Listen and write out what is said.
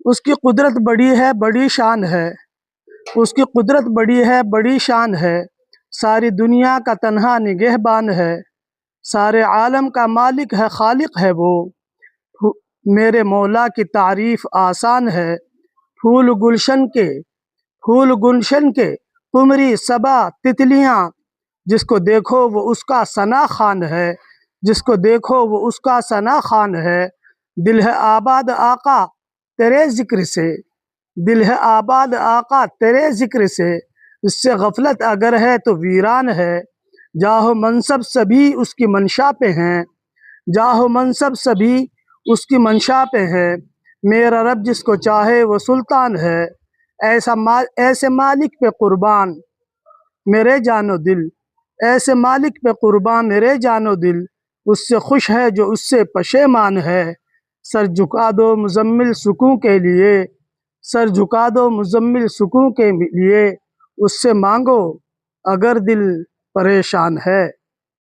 اس کی قدرت بڑی ہے بڑی شان ہے، اس کی قدرت بڑی ہے بڑی شان ہے، ساری دنیا کا تنہا نگہبان ہے، سارے عالم کا مالک ہے خالق ہے وہ، میرے مولا کی تعریف آسان ہے، پھول گلشن کے قمری صبا تتلیاں، جس کو دیکھو وہ اس کا ثنا خوان ہے، جس کو دیکھو وہ اس کا ثنا خوان ہے، دل ہے آباد آقا تیرے ذکر سے، دل ہے آباد آقا تیرے ذکر سے، اس سے غفلت اگر ہے تو ویران ہے، جاہ و منصب سبھی اس کی منشا پہ ہیں، جاہ و منصب سبھی اس کی منشا پہ ہیں، میرا رب جس کو چاہے وہ سلطان ہے، ایسے مالک پہ قربان میرے جان و دل، ایسے مالک پہ قربان میرے جان و دل، اس سے خوش ہے جو اس سے پشیمان ہے، سر جھکا دو مزمل سکوں کے لیے، سر جھکا دو مزمل سکوں کے لیے، اس سے مانگو اگر دل پریشان ہے۔